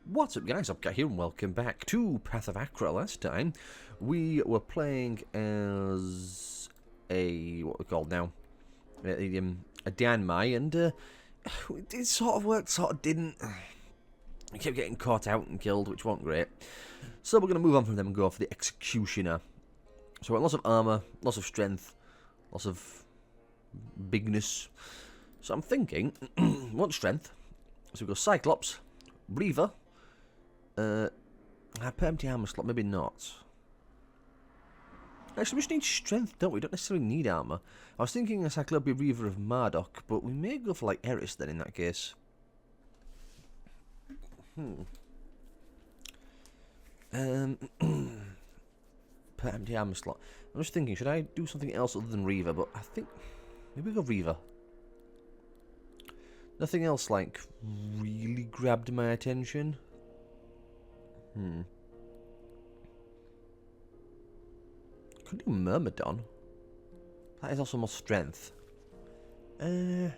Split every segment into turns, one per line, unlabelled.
What's up, guys? Upcat here, and welcome back to Path of Achra. Last time, we were playing as what we're called now, a Danmai, and it sort of worked, sort of didn't. We kept getting caught out and killed, which wasn't great. So we're going to move on from them and go for the Executioner. So we want lots of armor, lots of strength, lots of bigness. So I'm thinking, want strength. So we go Cyclops, Reaver. I put empty armor slot, maybe not. Actually, we just need strength, don't we? Don't necessarily need armor. I was thinking a Cyclopia Reaver of Marduk, but we may go for like Eris then in that case. Put empty armor slot. I'm just thinking, should I do something else other than Reaver? But I think maybe go Reaver. Nothing else like really grabbed my attention. Could do Myrmidon. That is also more strength. I'll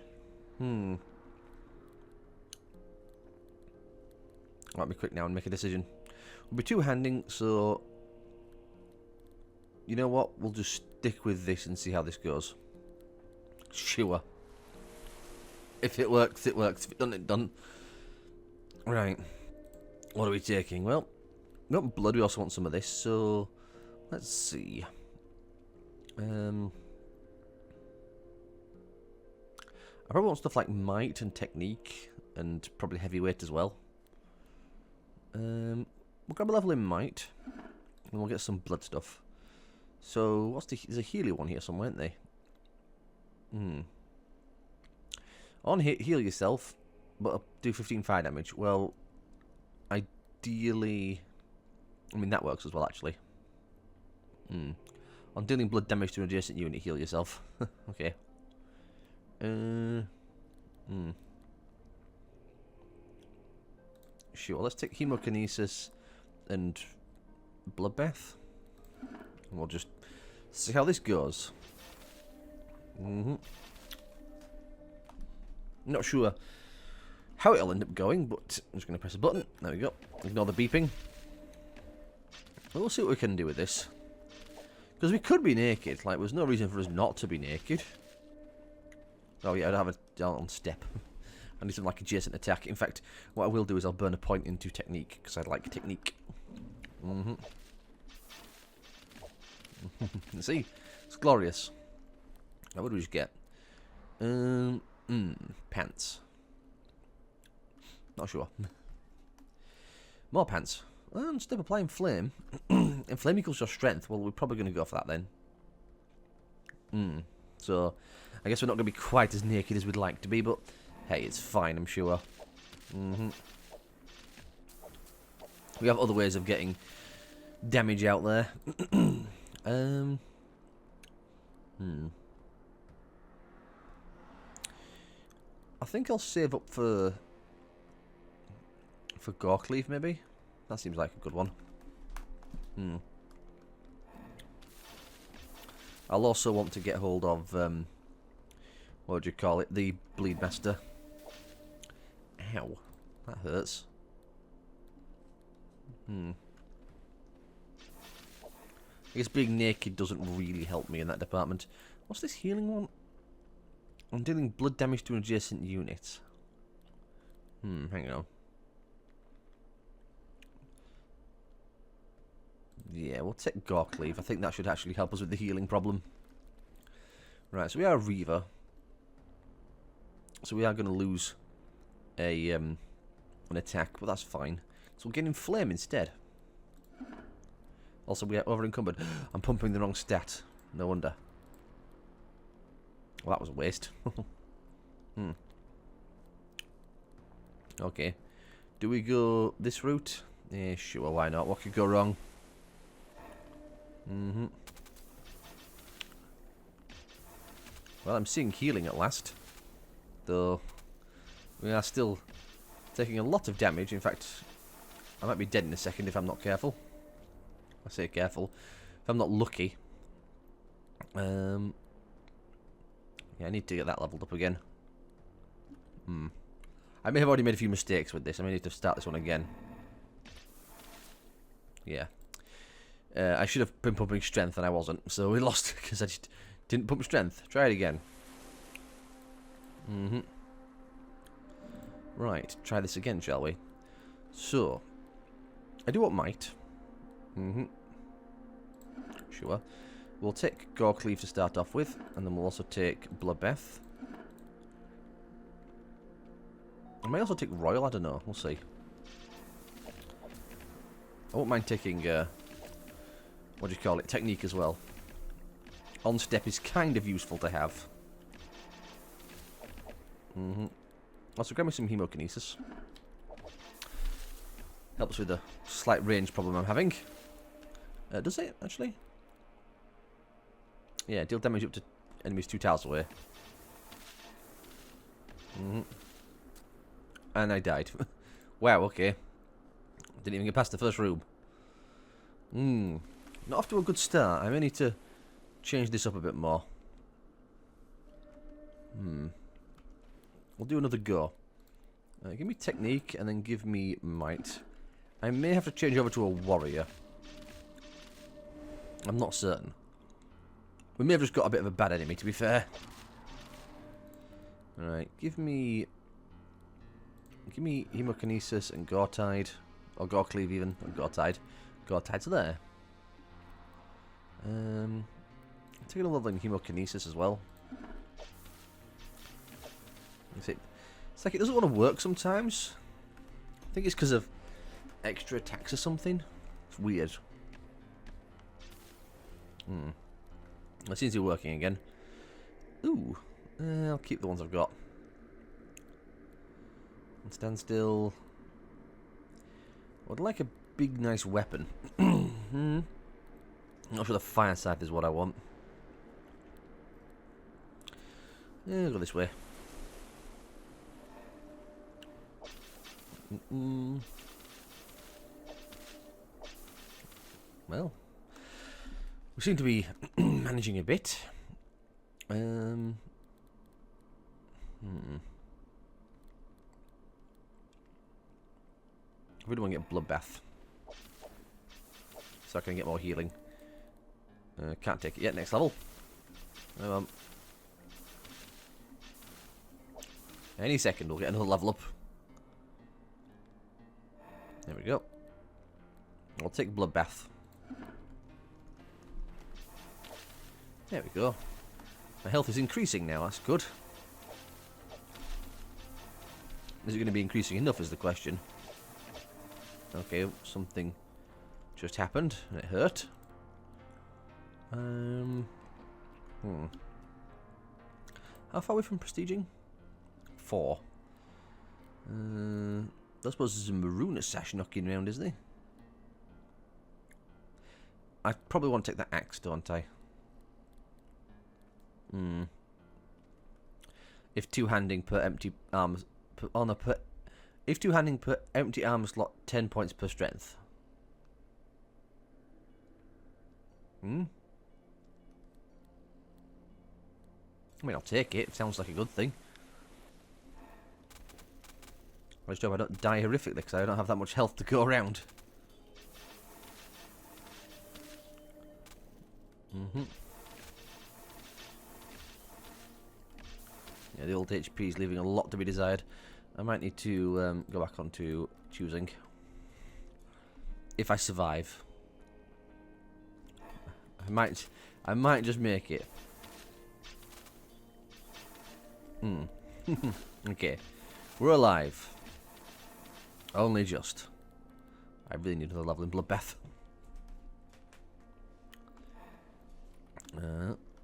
be quick now and make a decision. We'll be two-handing, so you know what? We'll just stick with this and see how this goes. Sure. If it works, it works. If it doesn't, it doesn't. Right. What are we taking? Well, we want blood. We also want some of this. So, let's see. I probably want stuff like might and technique, and probably heavyweight as well. We'll grab a level in might, and we'll get some blood stuff. So, what's there's a Healy one here somewhere, isn't there? On hit, heal yourself, but do 15 fire damage. Well, ideally, I mean that works as well actually. On dealing blood damage to an adjacent unit, heal yourself. Okay. Sure, let's take hemokinesis and bloodbath, and we'll just see how this goes. Not sure how it'll end up going, but I'm just going to press a button. There we go. Ignore the beeping. We'll see what we can do with this. Because we could be naked. Like, there's no reason for us not to be naked. Oh yeah, I don't have a on step. I need some like adjacent attack. In fact, what I will do is I'll burn a point into technique, because I like technique. See? It's glorious. Now what do we just get? Pants. Not sure. More pants. And step applying flame. And flame equals your strength. Well, we're probably going to go for that then. So, I guess we're not going to be quite as naked as we'd like to be, but hey, it's fine, I'm sure. We have other ways of getting damage out there. I think I'll save up for Gorkleaf, maybe? That seems like a good one. I'll also want to get hold of, what would you call it? The Bleed Master. Ow. That hurts. I guess being naked doesn't really help me in that department. What's this healing one? I'm dealing blood damage to an adjacent unit. Hang on. Yeah, we'll take Gorkleaf. I think that should actually help us with the healing problem. Right, so we are Reaver. So we are going to lose a an attack, but that's fine. So we'll get in Flame instead. Also, we are over encumbered. I'm pumping the wrong stat. No wonder. Well, that was a waste. Okay. Do we go this route? Yeah, sure, why not? What could go wrong? Well, I'm seeing healing at last. Though, we are still taking a lot of damage. In fact, I might be dead in a second if I'm not careful. I say careful. If I'm not lucky. Yeah, I need to get that leveled up again. I may have already made a few mistakes with this. I may need to start this one again. Yeah. I should have been pumping strength and I wasn't, so we lost because I just didn't pump strength. Try it again. Right, try this again, shall we? So, I do want might. Sure. We'll take Gorkleave to start off with, and then we'll also take Bloodbath. I may also take Royal, I don't know, we'll see. I won't mind taking, what do you call it, Technique as well. On step is kind of useful to have. Also, grab me some Hemokinesis. Helps with the slight range problem I'm having. Does it, actually? Yeah, deal damage up to enemies 2 tiles away. And I died. Wow, okay. Didn't even get past the first room. Not off to a good start. I may need to change this up a bit more. We'll do another go. Give me Technique and then give me Might. I may have to change over to a Warrior. I'm not certain. We may have just got a bit of a bad enemy, to be fair. Alright, give me Hemokinesis and Gortide. Or Gorkleave even. Or Gortide. Gortide's there. Take a level in Hemokinesis as well. It's like it doesn't want to work sometimes. I think it's because of extra attacks or something. It's weird. It seems to be working again. Ooh. I'll keep the ones I've got. And stand still. I'd like a big, nice weapon. Not sure the fire scythe is what I want. I'll go this way. Well, we seem to be managing a bit. I really want to get Bloodbath, so I can get more healing. Can't take it yet. Next level. Any second we'll get another level up. There we go. I'll take Bloodbath. There we go. My health is increasing now, that's good. Is it going to be increasing enough is the question. Okay, something just happened and it hurt. How far away from prestiging? 4. I suppose there's a Maruna Sash knocking around, isn't there? I probably want to take that axe, don't I? If two-handing per empty arms... if two-handing per empty arm slot, 10 points per strength. I mean, I'll take it. It sounds like a good thing. I just hope I don't die horrifically, because I don't have that much health to go around. Yeah, the old HP is leaving a lot to be desired. I might need to go back onto choosing. If I survive. I might just make it. Okay. We're alive. Only just. I really need another level in Bloodbath.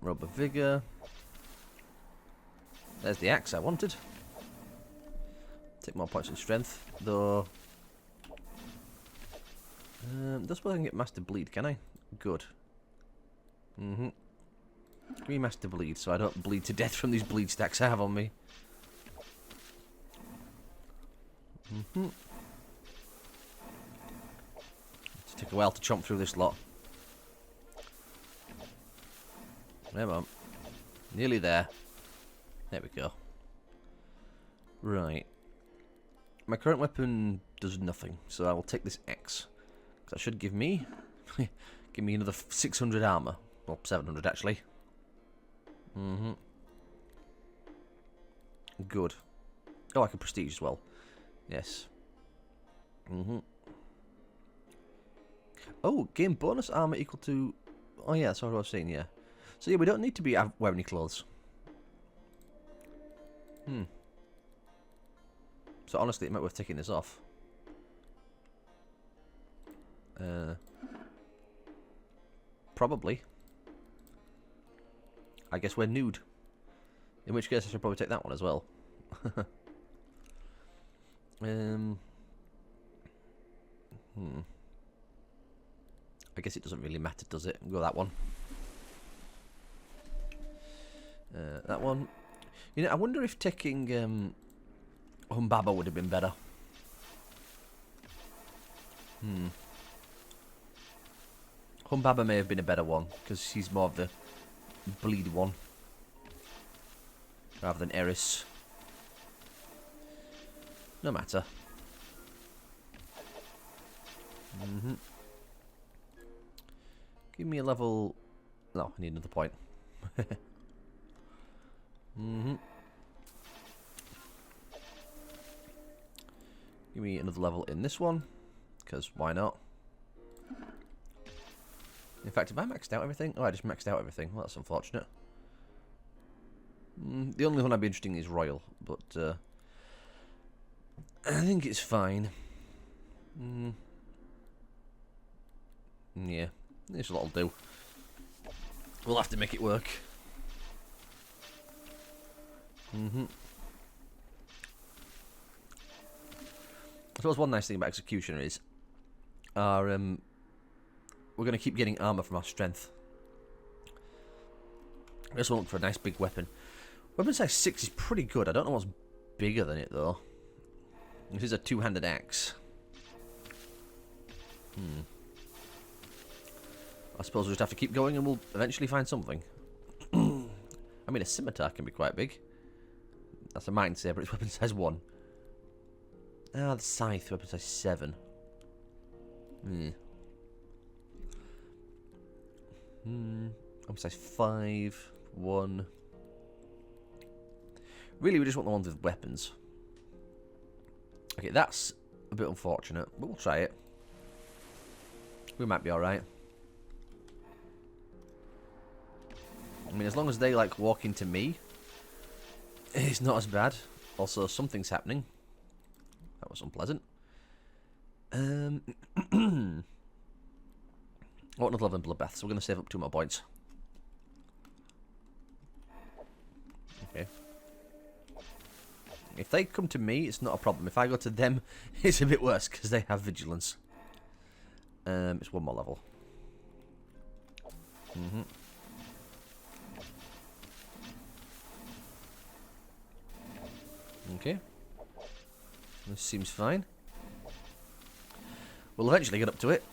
Rubber Vigor. There's the axe I wanted. Take more points in strength, though. Don't suppose I can get Master Bleed, can I? Good. Give me Master Bleed so I don't bleed to death from these bleed stacks I have on me. It's took a while to chomp through this lot. Come on. Nearly there. There we go. Right. My current weapon does nothing, so I will take this X. That should give me another 600 armor. Well, 700 actually. Good. Oh, I can prestige as well. Yes. Oh, gain bonus armor equal to... Oh yeah, that's what I was saying, yeah. So yeah, we don't need to be wearing any clothes. So honestly, it might be worth taking this off. Probably. I guess we're nude. In which case I should probably take that one as well. I guess it doesn't really matter, does it? Go that one. That one. You know, I wonder if taking Humbaba would have been better. Humbaba may have been a better one, because she's more of the bleed one. Rather than Eris. No matter. Give me a level... No, I need another point. Give me another level in this one, because why not? In fact, have I maxed out everything? Oh, I just maxed out everything. Well, that's unfortunate. The only one I'd be interested in is Royal, but I think it's fine. Yeah, this will do. We'll have to make it work. I suppose one nice thing about Executioner is our we're going to keep getting armor from our strength. I just want to look for a nice big weapon. Weapon size 6 is pretty good. I don't know what's bigger than it though. This is a two-handed axe. I suppose we'll just have to keep going and we'll eventually find something. I mean, a scimitar can be quite big. That's a mind saber, it's weapon size 1. Ah, the scythe, weapon size 7. Weapon size 5, 1. Really, we just want the ones with weapons. Okay, that's a bit unfortunate, but we'll try it. We might be alright. I mean, as long as they, like, walk into me, it's not as bad. Also, something's happening. That was unpleasant. I want another level in Bloodbath, so we're going to save up 2 more points. Okay. If they come to me, it's not a problem. If I go to them, it's a bit worse, because they have vigilance. It's 1 more level. Okay. This seems fine. We'll eventually get up to it.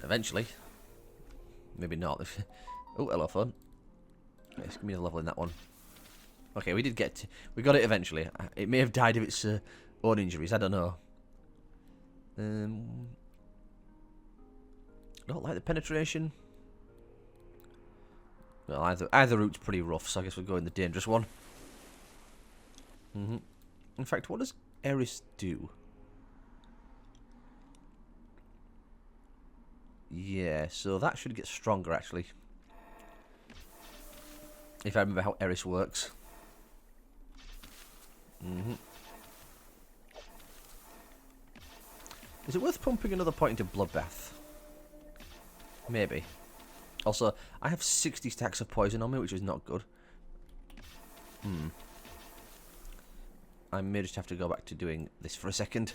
Eventually. Maybe not. Oh, hello, phone. Yes, give me a level in that one. Okay, we got it eventually. It may have died of its own injuries. I don't know. I don't like the penetration. Well, either route's pretty rough, so I guess we'll go in the dangerous one. In fact, what does Eris do? Yeah, so that should get stronger, actually. If I remember how Eris works. Is it worth pumping another point into Bloodbath? Maybe. Also, I have 60 stacks of poison on me, which is not good. I may just have to go back to doing this for a second.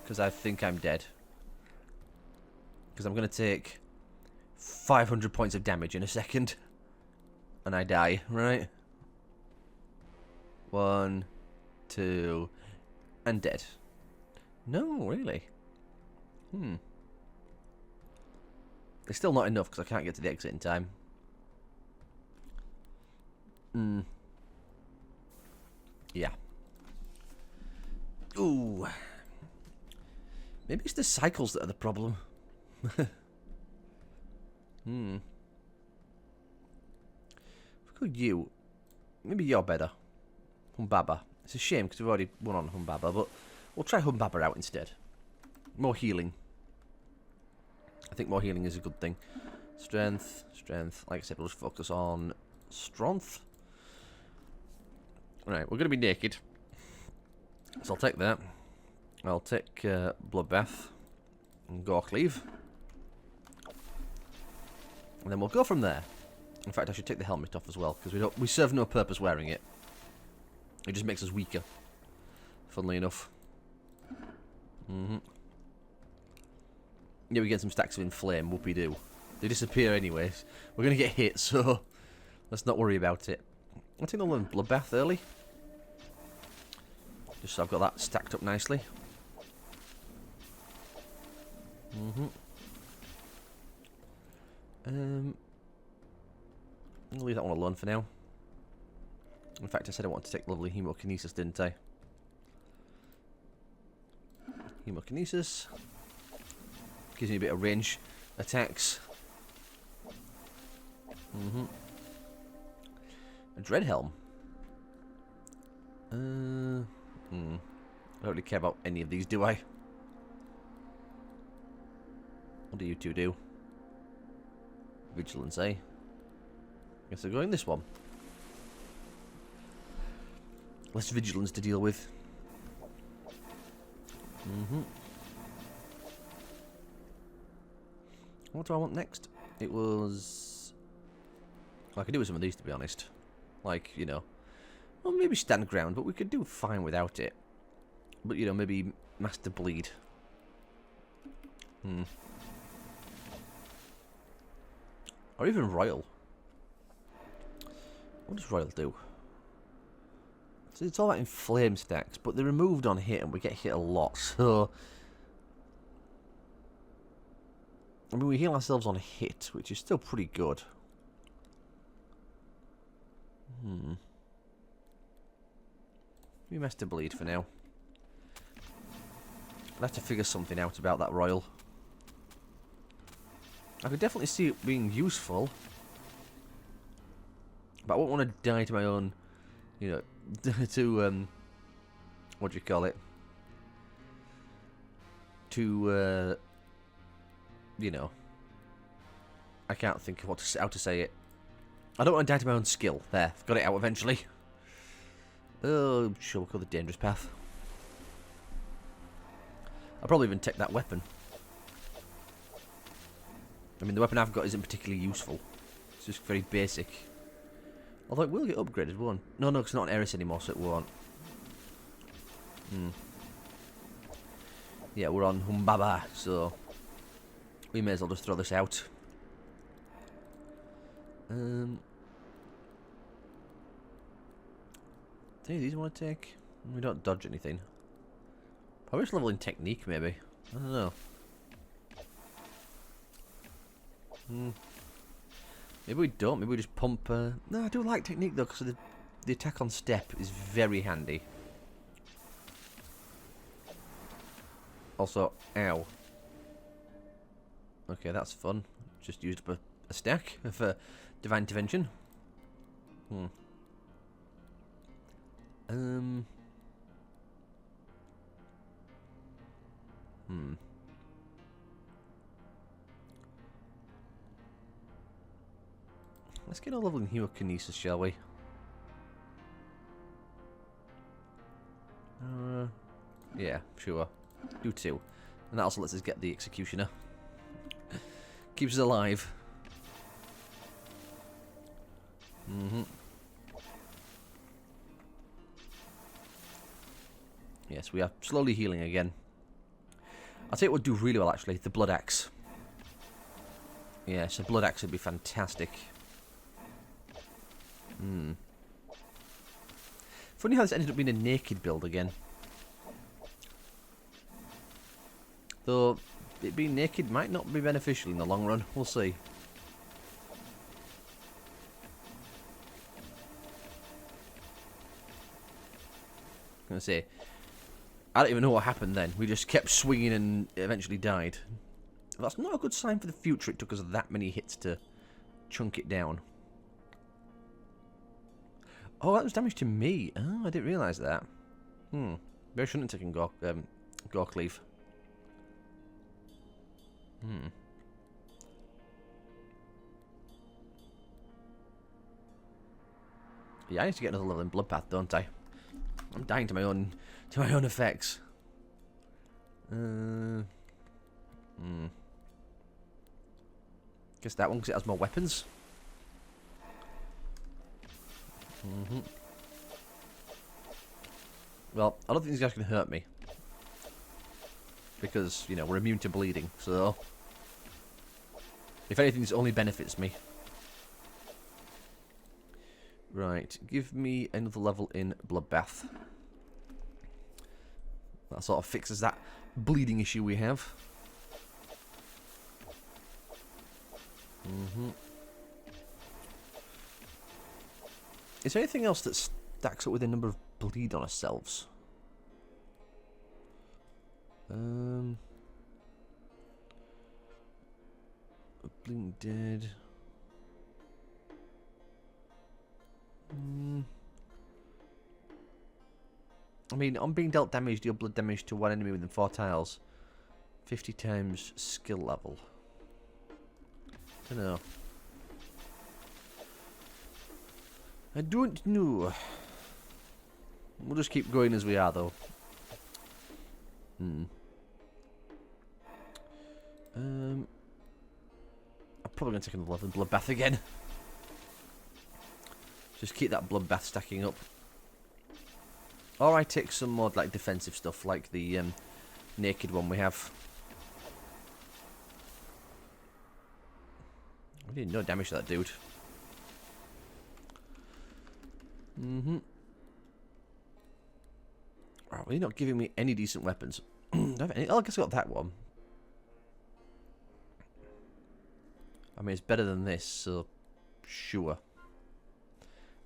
Because I think I'm dead. Because I'm going to take 500 points of damage in a second. And I die, right? 1, 2, and dead. No, really? It's still not enough because I can't get to the exit in time. Yeah. Ooh. Maybe it's the cycles that are the problem. Hmm. If we go you, maybe you're better. Humbaba. It's a shame because we've already won on Humbaba, but we'll try Humbaba out instead. More healing. I think more healing is a good thing. Strength, strength. Like I said, we'll just focus on strength. Right, we're going to be naked. So I'll take that. I'll take Bloodbath and Gork Leave. And then we'll go from there. In fact, I should take the helmet off as well, because we serve no purpose wearing it. It just makes us weaker. Funnily enough. Yeah, we get some stacks of Inflame, whoopie-doo. They disappear anyways. We're going to get hit, so let's not worry about it. I think I'll learn Bloodbath early. Just so I've got that stacked up nicely. I'll leave that one alone for now. In fact, I said I wanted to take lovely Hemokinesis, didn't I? Hemokinesis. Gives me a bit of range attacks. A Dreadhelm. I don't really care about any of these, do I? What do you two do? Vigilance, eh? Guess they're going this one. Less vigilance to deal with. What do I want next? It was... I could do with some of these, to be honest. Like, you know... Well, maybe Stand Ground, but we could do fine without it. But, you know, maybe Master Bleed. Or even Royal. What does Royal do? So it's all about Inflame stacks, but they're removed on hit and we get hit a lot, so... I mean, we heal ourselves on hit, which is still pretty good. We Master Bleed for now. I'll have to figure something out about that Royal. I could definitely see it being useful. But I won't want to die to my own, you know, to, what do you call it? To, you know, I can't think of how to say it. I don't want to die to my own skill. There, I've got it out eventually. Oh, sure, we'll go the dangerous path. I'll probably even take that weapon. I mean, the weapon I've got isn't particularly useful. It's just very basic. Although it will get upgraded, won't it? No, because it's not an Eris anymore, so it won't. Yeah, we're on Humbaba, so we may as well just throw this out. Do any of these I want to take? We don't dodge anything. Probably just leveling technique, maybe. I don't know. Maybe we don't. Maybe we just pump... No, I do like technique, though, because the attack on step is very handy. Also, ow. Okay, that's fun. Just used up a stack for Divine Intervention. Let's get a level in Hemokinesis, shall we? Yeah, sure. Do 2. And that also lets us get the Executioner. Keeps us alive. Yes, we are slowly healing again. I'll tell you what would do really well, actually. The Blood Axe. Yes, a Blood Axe would be fantastic. Funny how this ended up being a naked build again. Though, it being naked might not be beneficial in the long run. We'll see. I'm going to say, I don't even know what happened then. We just kept swinging and eventually died. That's not a good sign for the future. It took us that many hits to chunk it down. Oh, that was damage to me. Oh, I didn't realise that. Maybe I shouldn't have taken Gork leave. Yeah, I need to get another level in Bloodbath, don't I? I'm dying to my own effects. Guess that one because it has more weapons. Well, I don't think these guys can hurt me. Because, you know, we're immune to bleeding, so... If anything, this only benefits me. Right, give me another level in Bloodbath. That sort of fixes that bleeding issue we have. Is there anything else that stacks up with the number of bleed on ourselves? Bleeding dead. I mean, on being dealt damage, deal blood damage to one enemy within 4 tiles. 50 times skill level. Don't know. I don't know. We'll just keep going as we are, though. I'm probably going to take another level in Bloodbath again. Just keep that Bloodbath stacking up. Or I take some more like defensive stuff, like the naked one we have. We did no damage to that dude. Right, well, you're not giving me any decent weapons. Oh, I guess I got that one. I mean, it's better than this, so sure.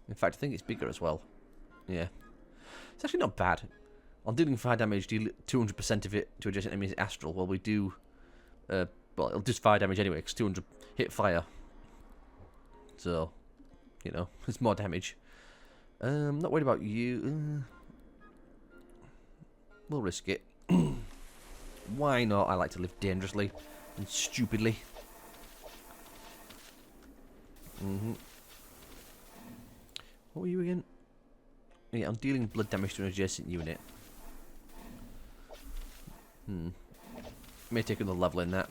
In fact, I think it's bigger as well. Yeah. It's actually not bad. On dealing fire damage, deal 200% of it to adjacent enemies astral. Well, we do... well, it'll do fire damage anyway, because 200 hit fire. So, you know, it's more damage. Not worried about you. We'll risk it. Why not? I like to live dangerously and stupidly. What were you again? Yeah, I'm dealing blood damage to an adjacent unit. May take another level in that.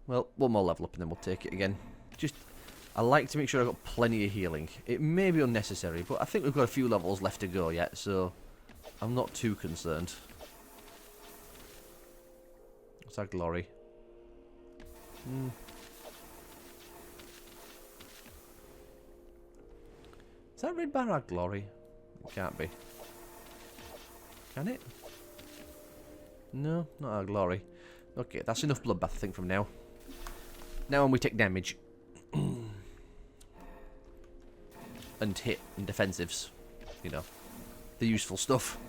Well, one more level up and then we'll take it again. Just, I like to make sure I've got plenty of healing. It may be unnecessary, but I think we've got a few levels left to go yet, so I'm not too concerned. What's our glory? Is that red bar our glory? It can't be. Can it? No, not our glory. Okay, that's enough bloodbath, I think, from now. Now when we take damage. And hit and defensives. You know. The useful stuff.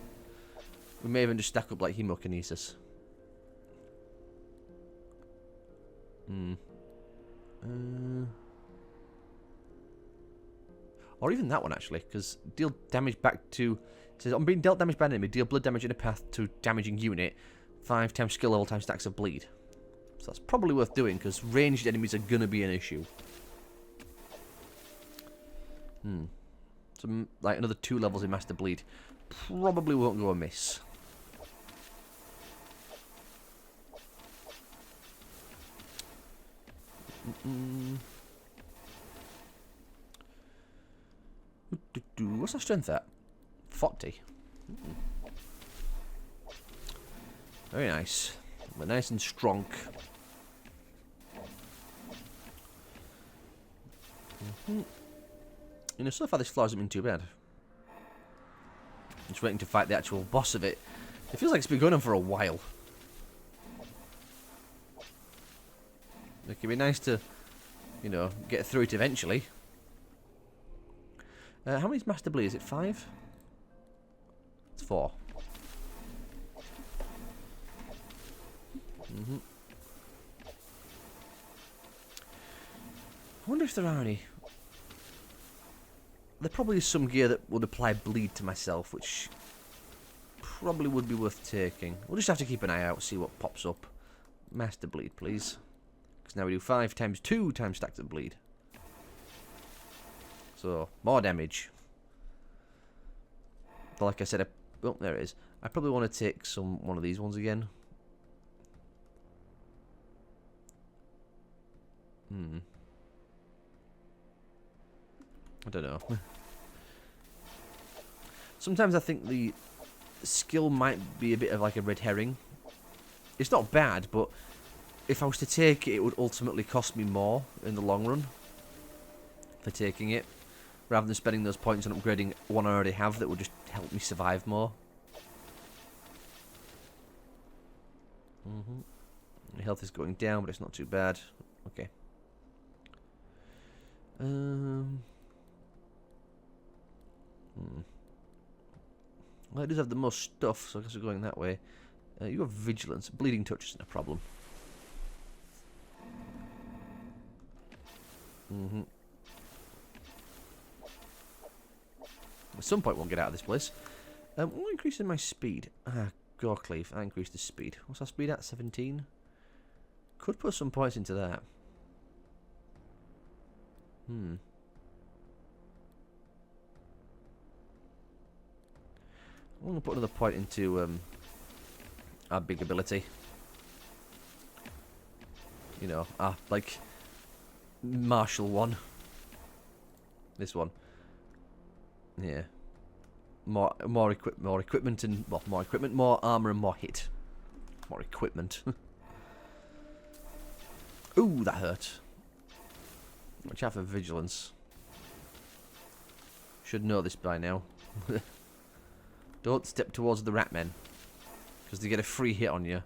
We may even just stack up like hemokinesis. Or even that one, actually, because deal damage back to... It says, on being dealt damage by an enemy, deal blood damage in a path to damaging unit. 5 times skill level times stacks of bleed. So that's probably worth doing, because ranged enemies are going to be an issue. So, like, another 2 levels in Master Bleed. Probably won't go amiss. What's our strength at? 40. Very nice. We're nice and strong. You know, so far this floor hasn't been too bad. Just waiting to fight the actual boss of it. It feels like it's been going on for a while. It could be nice to, you know, get through it eventually. How many's Master Bleed? Is it 5? It's 4. I wonder if there are any. There probably is some gear that would apply bleed to myself, which probably would be worth taking. We'll just have to keep an eye out, see what pops up. Master bleed, please. Because now we do 5 times 2 times stacks of bleed. So, more damage. But like I said, oh, there it is. I probably want to take one of these ones again. I don't know. Sometimes I think the skill might be a bit of like a red herring. It's not bad, but if I was to take it, it would ultimately cost me more in the long run for taking it, rather than spending those points on upgrading one I already have that would just help me survive more. My health is going down, but it's not too bad. Okay. Well, it does have the most stuff, so I guess we're going that way. You have vigilance. Bleeding touch isn't a problem. At some point, we'll get out of this place. What increases my speed? Gorcleave. I increased the speed. What's our speed at? 17? Could put some points into that. I'm going to put another point into our big ability. You know, like martial one. This one. Yeah. More equipment and well, more equipment, more armor and more hit. More equipment. Ooh, that hurt. Watch out for vigilance. Should know this by now. Don't step towards the rat men, because they get a free hit on you.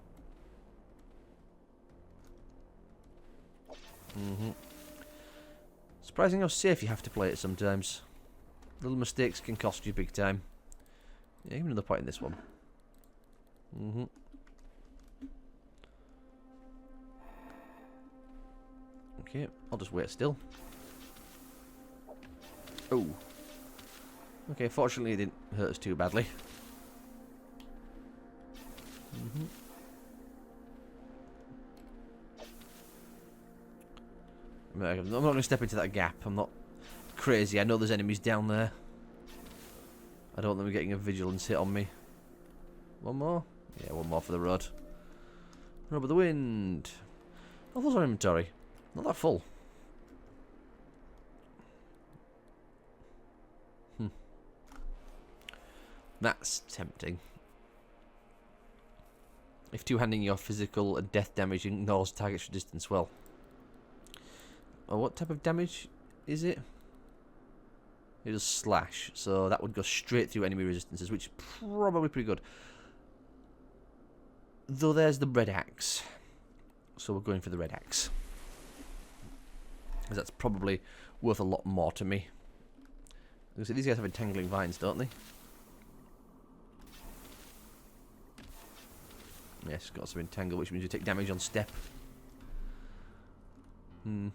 Surprising how safe you have to play it sometimes. Little mistakes can cost you big time. Yeah, give me another point in this one. Okay, I'll just wait still. Oh. Okay, fortunately it didn't hurt us too badly. I'm not going to step into that gap. I'm not crazy. I know there's enemies down there. I don't want them getting a vigilance hit on me. One more? Yeah, one more for the road. Rub of the wind. Oh, those are inventory. Not that full. That's tempting. If two-handing your physical and death damage ignores target's distance, well. Oh, what type of damage is it? It does slash, so that would go straight through enemy resistances, which is probably pretty good. Though there's the red axe. So we're going for the red axe. Because that's probably worth a lot more to me. These guys have entangling vines, don't they? Yes, got some entangle, which means you take damage on step. I'm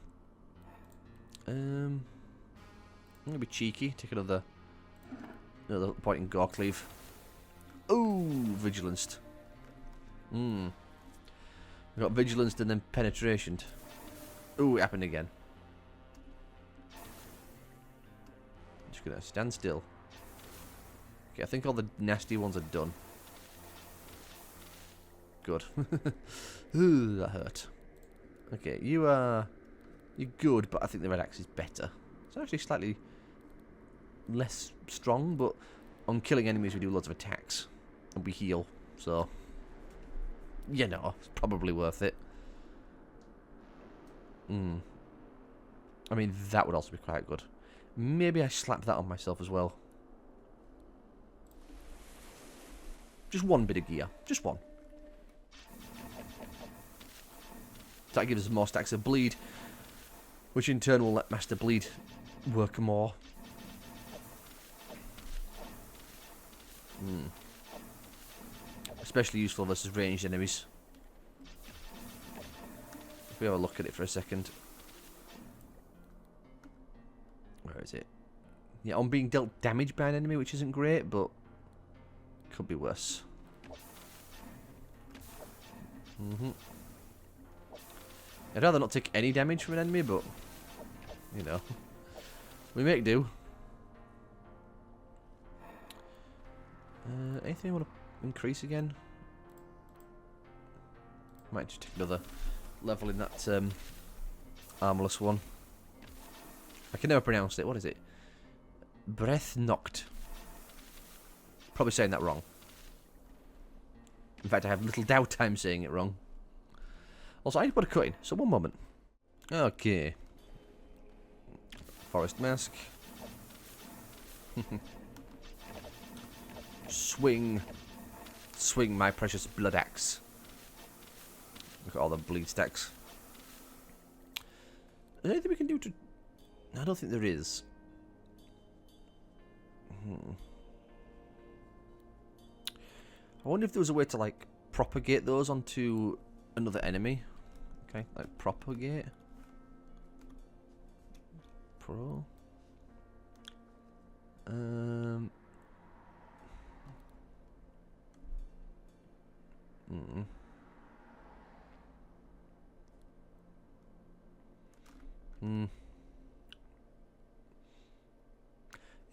gonna be cheeky. Take another point in Gorcleave. Ooh, vigilanced. We got vigilanced and then penetration. Ooh, it happened again. Just gonna stand still. Okay, I think all the nasty ones are done. Good. Ooh, that hurt. Okay, you're good, but I think the red axe is better. It's actually slightly less strong, but on killing enemies we do lots of attacks and we heal, so you know, it's probably worth it. I mean, that would also be quite good. Maybe I slap that on myself as well. Just one bit of gear, just one. That gives us more stacks of bleed, which in turn will let Master Bleed work more. Especially useful versus ranged enemies. If we have a look at it for a second. Where is it? Yeah, I'm being dealt damage by an enemy, which isn't great, but could be worse. I'd rather not take any damage from an enemy, but you know, we make do. Anything I want to increase again? Might just take another level in that armorless one. I can never pronounce it. What is it? Breath knocked. Probably saying that wrong. In fact, I have little doubt I'm saying it wrong. Also, I need to put a cut in, so one moment. Okay. Forest mask. Swing. Swing my precious blood axe. Look at all the bleed stacks. Is there anything we can do to... I don't think there is. I wonder if there was a way to, like, propagate those onto another enemy. Okay, like propagate. Pro.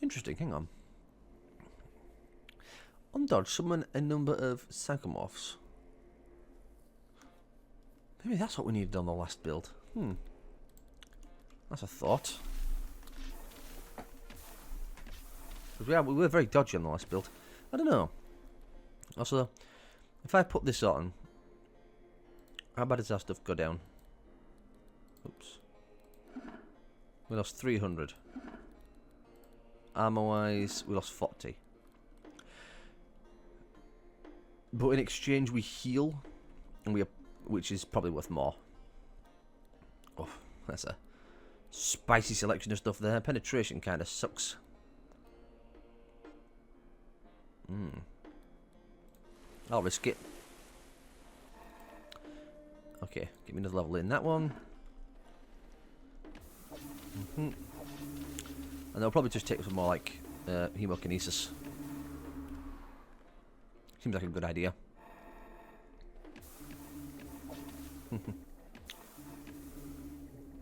Interesting, hang on. On dodge, summon a number of Sagamorphs. Maybe that's what we needed on the last build. That's a thought. Because we were very dodgy on the last build. I don't know. Also, if I put this on, how bad does our stuff go down? Oops. We lost 300. Armor-wise, we lost 40. But in exchange, we heal, and which is probably worth more. Oh, that's a spicy selection of stuff there. Penetration kind of sucks. I'll risk it. Okay, give me another level in that one. And they'll probably just take some more like hemokinesis. Seems like a good idea.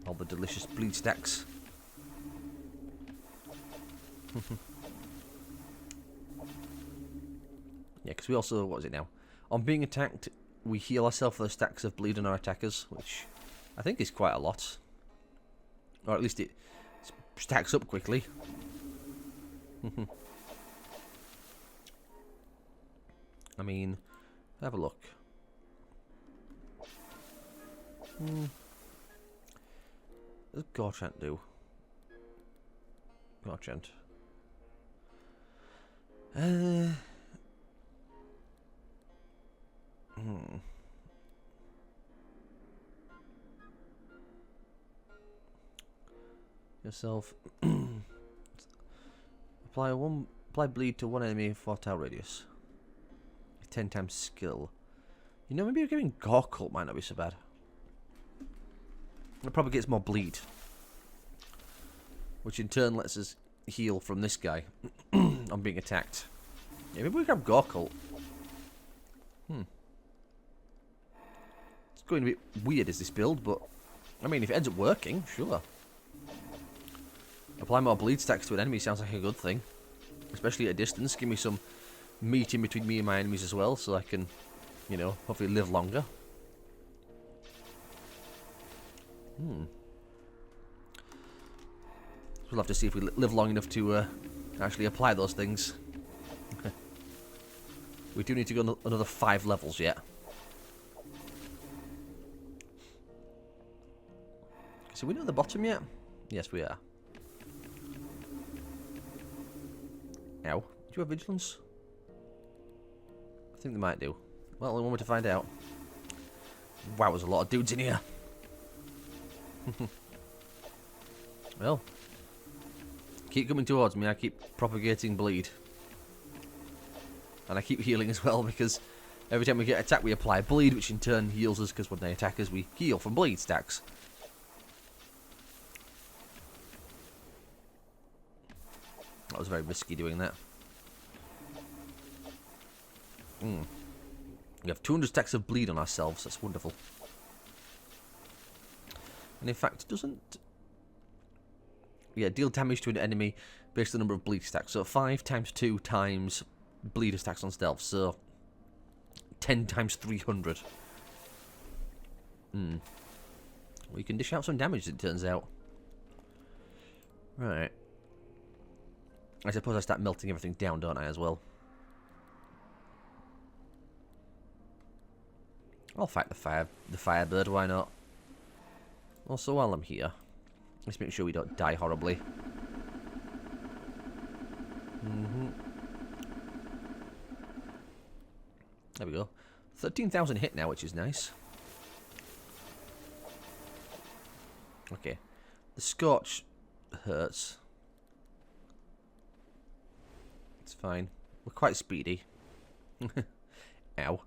All the delicious bleed stacks. Yeah, because we also, what is it now? On being attacked, we heal ourselves for the stacks of bleed on our attackers, which I think is quite a lot. Or at least it stacks up quickly. I mean, have a look. What does Gorchant do? Gorchant. Yourself. Apply bleed to one enemy in 4 tile radius. 10 times skill. You know, maybe giving Gorkult might not be so bad. It probably gets more bleed, which in turn lets us heal from this guy on being attacked. Yeah, maybe we grab Gorkult. It's going a bit weird as this build, but I mean, if it ends up working, sure. Apply more bleed stacks to an enemy sounds like a good thing, especially at a distance. Give me some meat in between me and my enemies as well, so I can, you know, hopefully live longer. We'll have to see if we live long enough to actually apply those things. We do need to go another 5 levels yet. So we know the bottom yet? Yes, we are. Ow. Do you have vigilance? I think they might do. Well, one way to find out. Wow, there's a lot of dudes in here. Well, keep coming towards me. I keep propagating bleed. And I keep healing as well, because Every time we get attacked, we apply bleed, which in turn heals us, because when they attack us, we heal from bleed stacks. That was very risky doing that. We have 200 stacks of bleed on ourselves. That's wonderful. And in fact, doesn't... Yeah, deal damage to an enemy based on the number of bleed stacks. So 5 times 2 times bleeder stacks on stealth. So 10 times 300. We can dish out some damage, it turns out. Right. I suppose I start melting everything down, don't I, as well? I'll fight the firebird, why not? Also, while I'm here, let's make sure we don't die horribly. There we go. 13,000 hit now, which is nice. Okay. The scorch hurts. It's fine. We're quite speedy. Ow.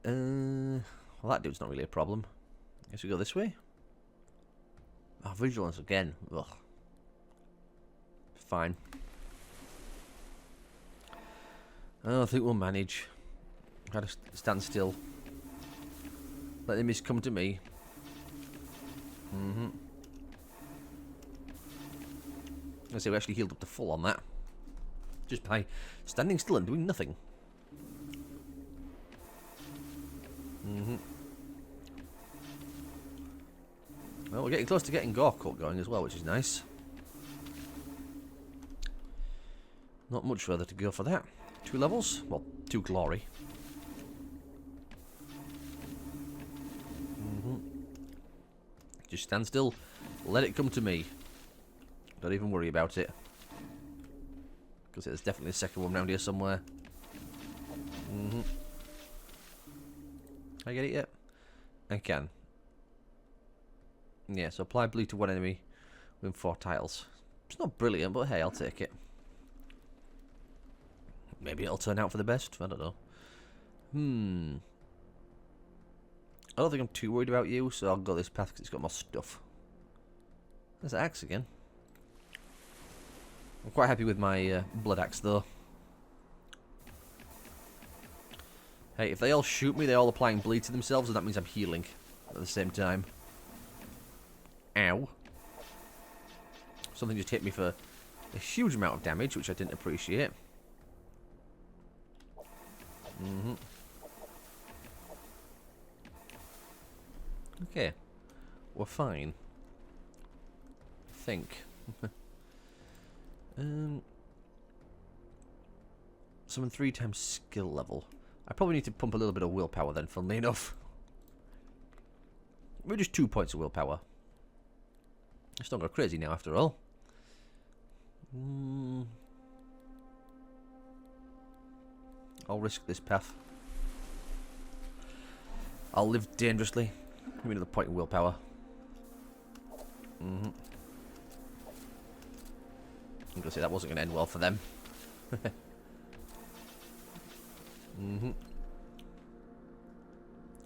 Well, that dude's not really a problem. Guess we go this way. Oh, vigilance again. Ugh. Fine. I think we'll manage. Gotta stand still. Let the mist come to me. I say we actually healed up to full on that. Just by standing still and doing nothing. Well, we're getting close to getting Gorkut going as well, which is nice. Not much further to go for that. 2 levels? Well, 2 glory. Just stand still. Let it come to me. Don't even worry about it. Because there's definitely a second one around here somewhere. Can I get it yet? I can. Yeah, so apply bleed to one enemy within 4 tiles. It's not brilliant, but hey, I'll take it. Maybe it'll turn out for the best. I don't know. I don't think I'm too worried about you, so I'll go this path because it's got more stuff. There's the axe again. I'm quite happy with my blood axe, though. Hey, if they all shoot me, they're all applying bleed to themselves, and that means I'm healing at the same time. Ow. Something just hit me for a huge amount of damage, which I didn't appreciate. Okay. We're fine. I think. Summon 3 times skill level. I probably need to pump a little bit of willpower then, funnily enough. We're just 2 points of willpower. It's not go crazy now, after all. I'll risk this path. I'll live dangerously. Give me another point of willpower. I'm gonna say that wasn't gonna end well for them.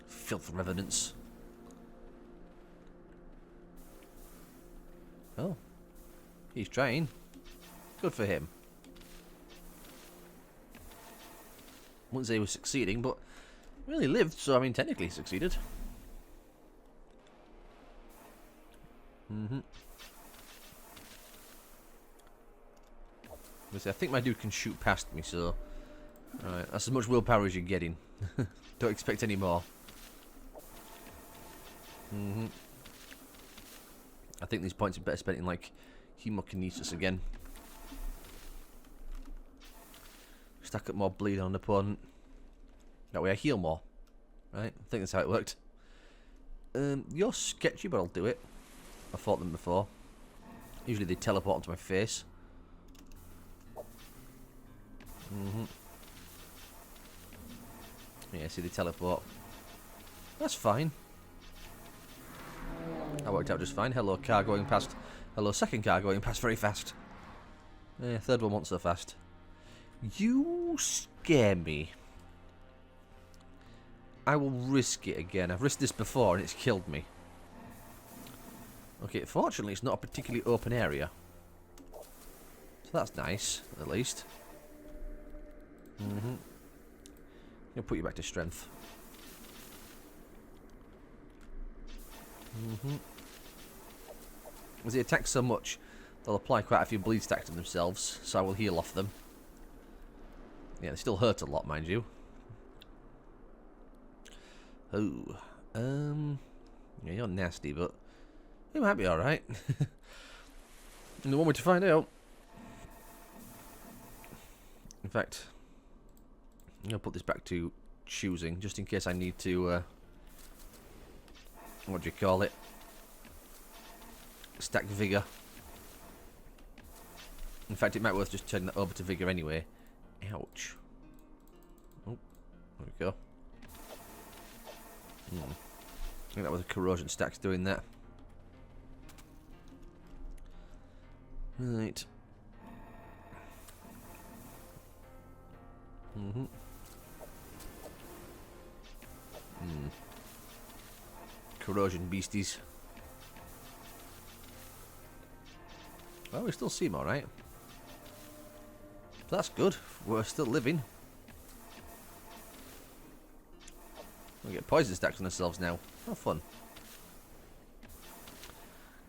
Filth revenants. Oh. He's trying. Good for him. Wouldn't say he was succeeding, but really lived, so I mean technically he succeeded. I think my dude can shoot past me, so alright, that's as much willpower as you're getting. Don't expect any more. I think these points are better spent in like hemokinesis again. Stack up more bleed on an opponent. That way I heal more. Right? I think that's how it worked. You're sketchy, but I'll do it. I fought them before. Usually they teleport onto my face. Yeah, see, they teleport. That's fine. That worked out just fine. Hello, car going past. Hello, second car going past very fast. Yeah, third one wasn't so fast. You scare me. I will risk it again. I've risked this before and it's killed me. Okay, fortunately it's not a particularly open area. So that's nice, at least. I'll put you back to strength. As they attack so much, they'll apply quite a few bleed stacks to themselves, so I will heal off them. Yeah, they still hurt a lot, mind you. Oh, yeah, you're nasty, but you might be alright. And the one way to find out. In fact, I'm going to put this back to choosing, just in case I need to, what do you call it? Stack Vigor. In fact, it might be worth just turning that over to Vigor anyway. Ouch. Oh, there we go. I think that was a corrosion stacks doing that. Right. Corrosion beasties. Well, we still seem alright. That's good. We're still living. We get poison stacks on ourselves now. How fun.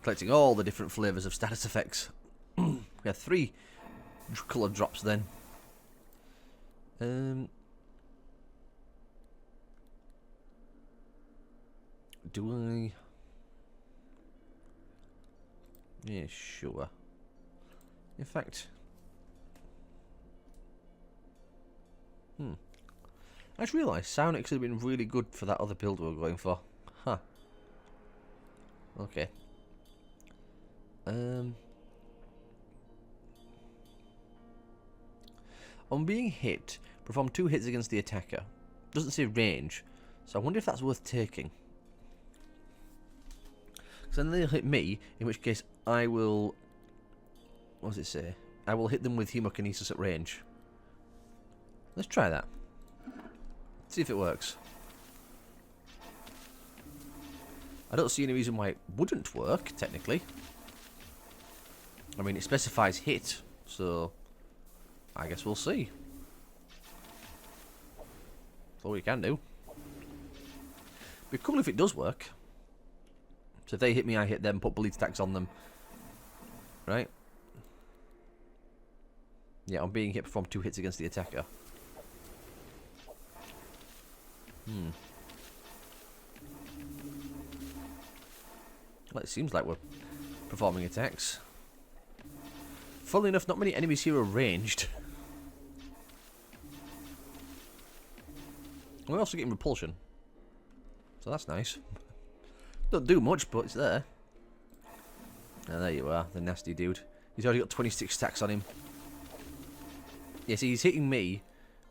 Collecting all the different flavours of status effects. We have 3 coloured drops then. Do I... Yeah, sure. In fact... I just realised Psionics would have been really good for that other build we were going for. Huh. Okay. On being hit, perform 2 hits against the attacker. Doesn't say range, so I wonder if that's worth taking. Because then they'll hit me, in which case I will... What does it say? I will hit them with hemokinesis at range. Let's try that. See if it works. I don't see any reason why it wouldn't work, technically. I mean, it specifies hit, so I guess we'll see. That's all we can do. Be cool if it does work. So if they hit me, I hit them, put bleed stacks on them. Right? Yeah, I'm being hit, perform 2 hits against the attacker. Well, it seems like we're performing attacks. Funnily enough, not many enemies here are ranged. We're also getting repulsion. So that's nice. Don't do much, but it's there. And there you are, the nasty dude. He's already got 26 stacks on him. Yeah, see, he's hitting me,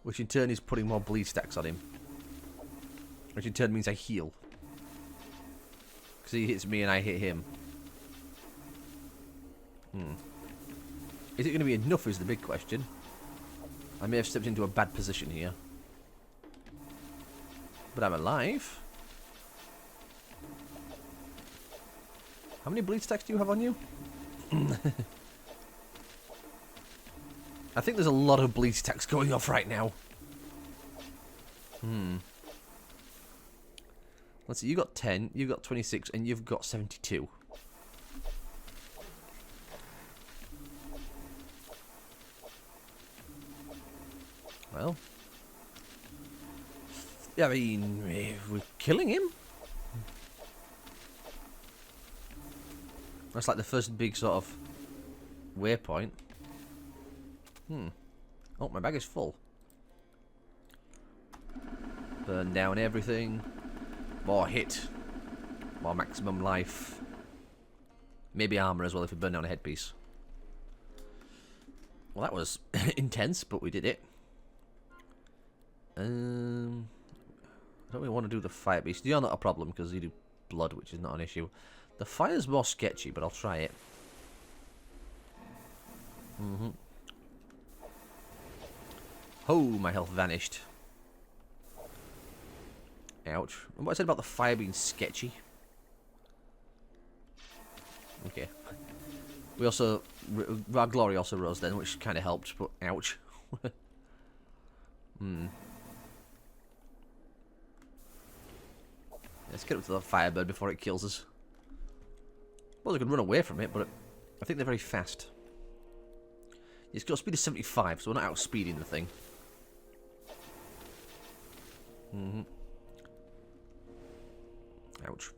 which in turn is putting more bleed stacks on him. Which in turn means I heal. Because he hits me and I hit him. Is it going to be enough is the big question. I may have stepped into a bad position here. But I'm alive. How many bleed stacks do you have on you? I think there's a lot of bleed stacks going off right now. Let's see, you got 10, you got 26, and you've got 72. Well, I mean, we're killing him. That's like the first big sort of waypoint. Oh, my bag is full. Burn down everything. More hit. More maximum life. Maybe armor as well if we burn down a headpiece. Well, that was intense, but we did it. I don't really want to do the fire beast. You're not a problem because you do blood, which is not an issue. The fire's more sketchy, but I'll try it. Oh, my health vanished. Ouch. And what I said about the fire being sketchy. Okay. We also... Our glory also rose then, which kind of helped, but ouch. Let's get up to the firebird before it kills us. Well, we could run away from it, but I think they're very fast. It's got a speed of 75, so we're not outspeeding the thing. Ouch.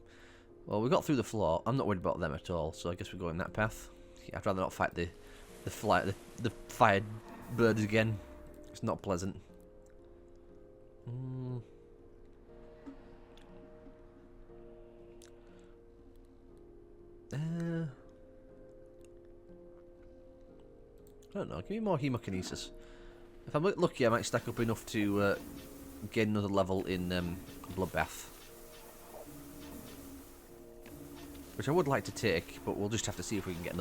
Well, we got through the floor. I'm not worried about them at all, so I guess we're going that path. Yeah, I'd rather not fight the fire birds again. It's not pleasant. I don't know. Give me more hemokinesis. If I'm lucky, I might stack up enough to gain another level in Bloodbath. Which I would like to take, but we'll just have to see if we can get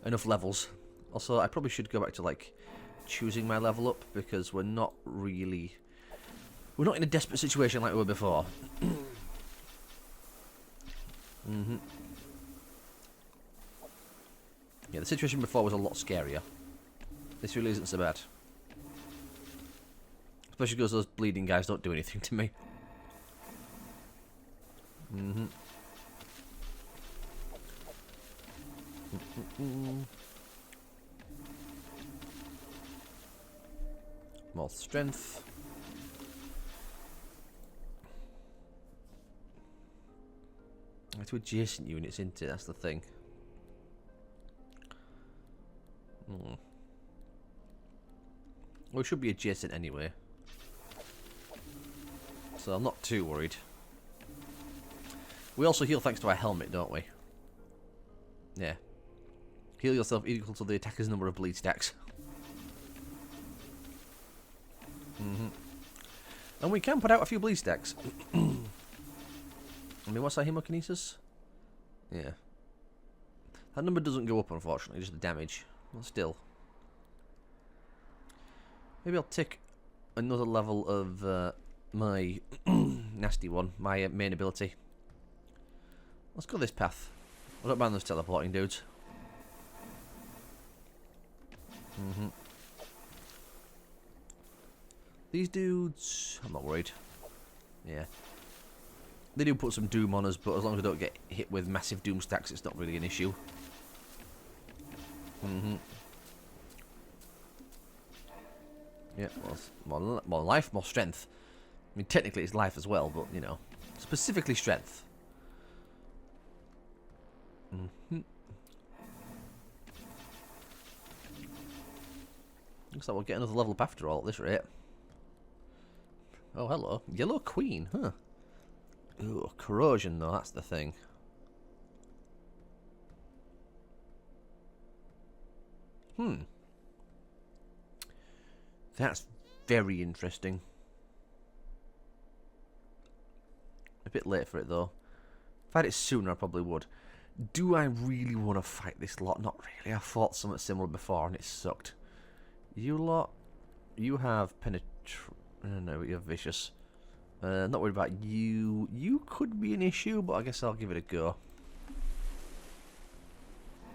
enough levels. Also, I probably should go back to, like, choosing my level up, because we're not in a desperate situation like we were before. Yeah, the situation before was a lot scarier. This really isn't so bad. Especially because those bleeding guys don't do anything to me. More strength. To adjacent units, isn't it? That's the thing. Well, we should be adjacent anyway. So I'm not too worried. We also heal thanks to our helmet, don't we? Yeah. Heal yourself equal to the attacker's number of bleed stacks. And we can put out a few bleed stacks. I mean, what's our hemokinesis? Yeah. That number doesn't go up, unfortunately, just the damage. Well, still. Maybe I'll tick another level of my nasty one, my main ability. Let's go this path. I don't mind those teleporting dudes. These dudes, I'm not worried. Yeah. They do put some doom on us, but as long as we don't get hit with massive doom stacks, it's not really an issue. Yeah, well, more life, more strength. I mean, technically it's life as well, but, you know, specifically strength. Looks like we'll get another level up after all at this rate. Oh, hello. Yellow Queen, huh? Ooh, corrosion though, that's the thing. That's very interesting. A bit late for it though. If I had it sooner, I probably would. Do I really want to fight this lot? Not really. I fought something similar before and it sucked. You lot, you have no, you're vicious. Not worried about you. You could be an issue, but I guess I'll give it a go.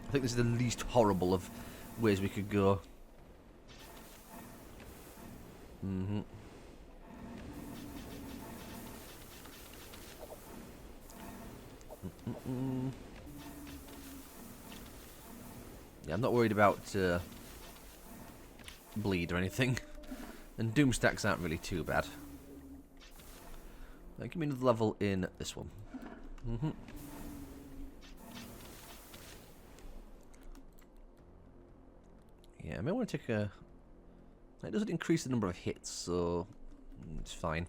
I think this is the least horrible of ways we could go. Yeah, I'm not worried about bleed or anything. And doom stacks aren't really too bad. Give me another level in this one. Yeah, I may want to take a... It doesn't increase the number of hits, so it's fine.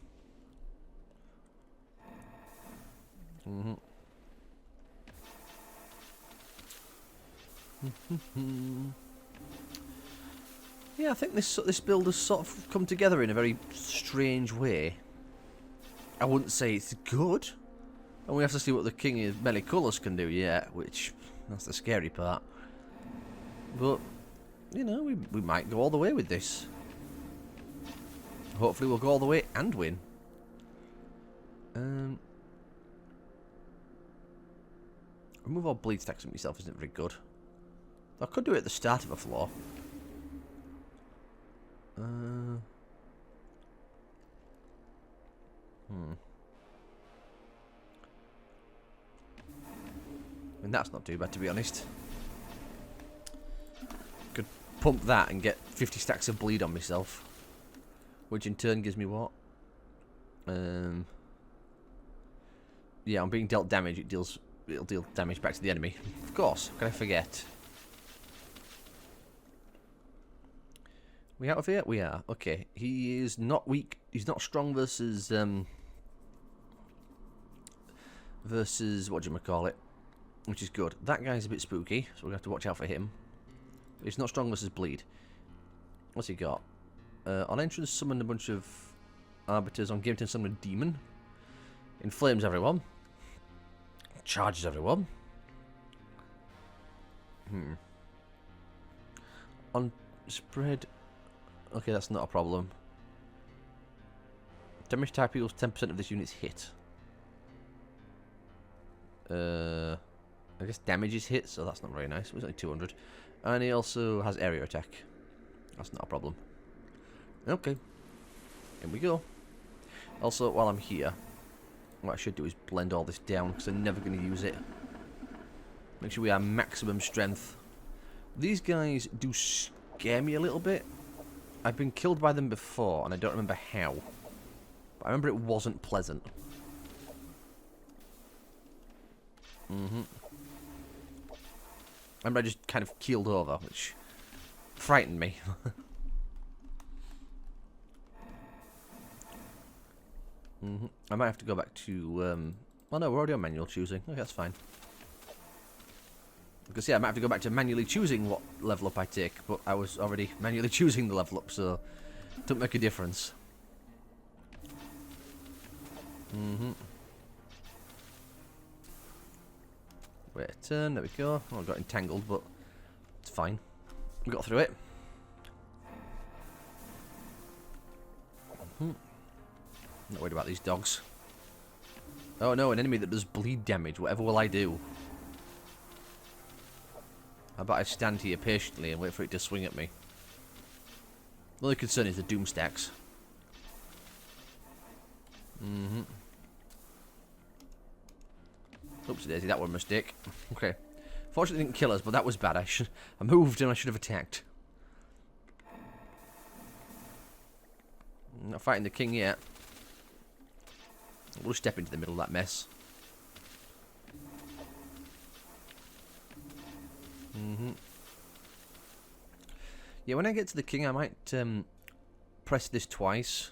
Yeah, I think this build has sort of come together in a very strange way. I wouldn't say it's good. And we have to see what the King of Meliculus can do yet, which, that's the scary part. But, you know, we might go all the way with this. Hopefully we'll go all the way and win. Remove all bleed stacks of myself isn't very good. I could do it at the start of a floor. I mean, that's not too bad, to be honest. Could pump that and get 50 stacks of bleed on myself. Which in turn gives me what? Yeah, I'm being dealt damage. It'll deal damage back to the enemy. Of course, how can I forget? We out of here? We are. Okay. He is not weak. He's not strong versus whatchamacallit. Which is good. That guy's a bit spooky, so we're gonna have to watch out for him. But he's not strong versus bleed. What's he got? On entrance, summoned a bunch of arbiters. On game 10, summoned a demon. Inflames everyone. Charges everyone. On spread. Okay, that's not a problem. Damage type equals 10% of this unit's hit. I guess damage is hit, so that's not very nice. It was only 200. And he also has area attack. That's not a problem. Okay. In we go. Also, while I'm here, what I should do is blend all this down, because I'm never going to use it. Make sure we are maximum strength. These guys do scare me a little bit. I've been killed by them before, and I don't remember how. But I remember it wasn't pleasant. I remember I just kind of keeled over, which frightened me. I might have to go back to... oh no, we're already on manual choosing. Okay, that's fine. Because yeah, I might have to go back to manually choosing what level up I take, but I was already manually choosing the level up, so it don't make a difference. Wait a turn, there we go. Oh, I got entangled, but it's fine. We got through it. Not worried about these dogs. Oh no, an enemy that does bleed damage. Whatever will I do? How about I stand here patiently and wait for it to swing at me? The only concern is the doom stacks. Oops, daisy, that was a mistake. Okay. Fortunately, it didn't kill us, but that was bad. I moved and I should have attacked. I'm not fighting the king yet. We'll step into the middle of that mess. Yeah, when I get to the king, I might press this twice.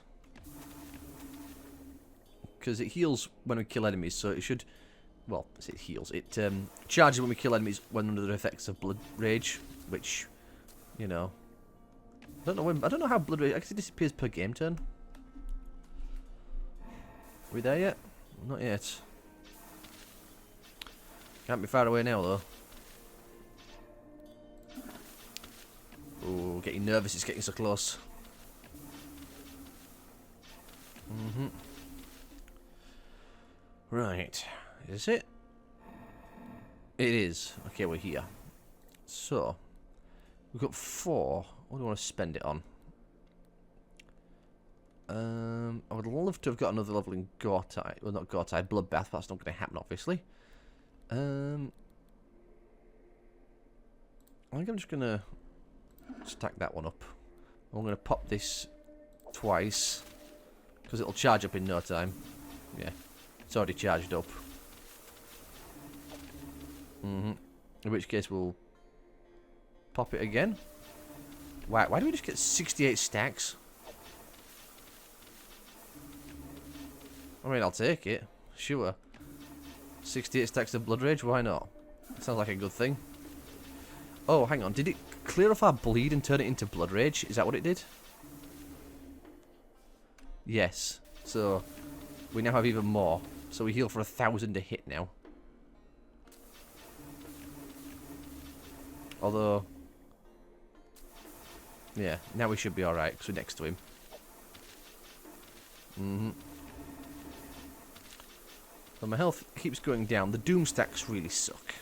Because it heals when we kill enemies, so it should... Well, it heals. It charges when we kill enemies when under the effects of blood rage, which, you know... I don't know how blood rage... I guess it disappears per game turn. Are we there yet? Not yet. Can't be far away now, though. Oh, getting nervous. It's getting so close. Right. Is it? It is. Okay, we're here. So, we've got 4. What do I want to spend it on? I would love to have got another level in Gortai. Well, not Gortai, Bloodbath. That's not going to happen, obviously. I think I'm just going to stack that one up. I'm going to pop this twice, because it'll charge up in no time. Yeah, it's already charged up. In which case we'll pop it again. Why do we just get 68 stacks? I mean, I'll take it. Sure. 68 stacks of Blood Rage, why not? Sounds like a good thing. Oh, hang on. Did it clear off our bleed and turn it into Blood Rage? Is that what it did? Yes. So, we now have even more. So we heal for 1,000 a hit now. Although... yeah, now we should be alright, because we're next to him. So my health keeps going down. The doom stacks really suck.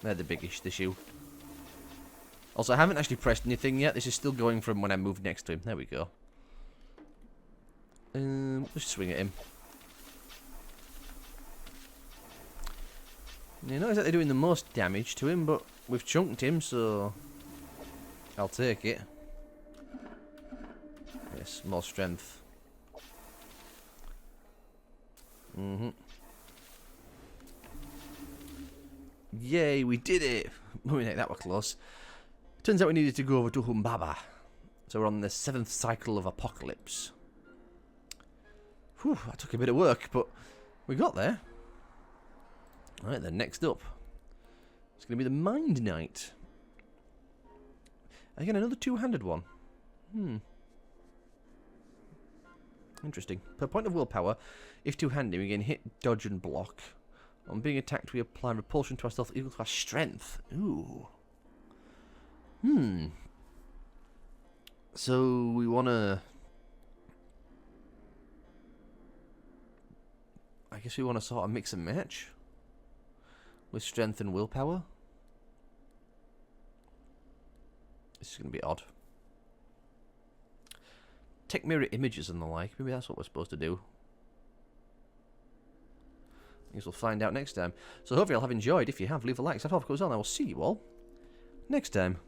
They're the biggest issue. Also, I haven't actually pressed anything yet. This is still going from when I moved next to him. There we go. Let's swing at him. You're not exactly doing the most damage to him, but we've chunked him, so I'll take it. Yes, more strength. Yay, we did it! That was close. Turns out we needed to go over to Humbaba. So we're on the 7th cycle of Apocalypse. Whew, that took a bit of work, but we got there. Alright then, next up. It's going to be the Mind Knight. Again, another two-handed one. Interesting. Per point of willpower, if two-handed, we can hit, dodge, and block. On being attacked, we apply repulsion to our stealth equal to our strength. Ooh. So, we want to... I guess we want to sort of mix and match. With strength and willpower. This is going to be odd. Tech mirror images and the like. Maybe that's what we're supposed to do. I guess we'll find out next time. So hopefully I'll have enjoyed. If you have, leave a like. That all goes on. I will see you all next time.